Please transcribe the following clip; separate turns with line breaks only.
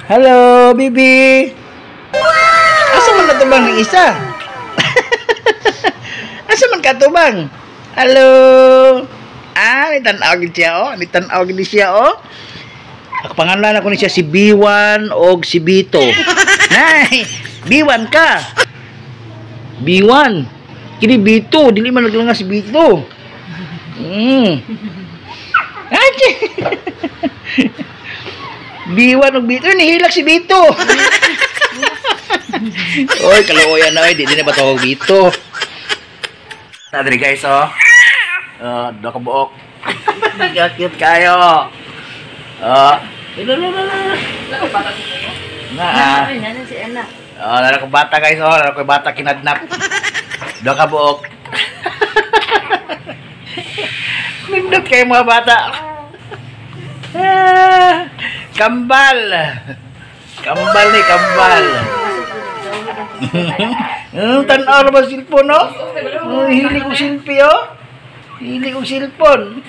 Hello, Bibi. Asa man natubang ng isa? Asa man katubang? Hello. Ni tan-aw gid siya oh. Ni tan-aw gid siya oh. Ang pangalan ako ni siya si B1 o si Bito. Nay, B1 ka. B1. Kini Bito, dili man naglangas si Bito. Ache. B1 og Bito, nihilak si Bito. Oy, kaluoyan na oy, di na ba tawag Bito. Tadri guys oh. Do ka buok. Cute kayo.
Si Ella.
Laro ko bata guys, laro ko bata kinadnap. Do ka buok. Nindot kayo mga bata. Kambal. Kambal ni kambal. Tan-aw ba cellphone no? Hili ko selfie oh. Hili ko cellphone.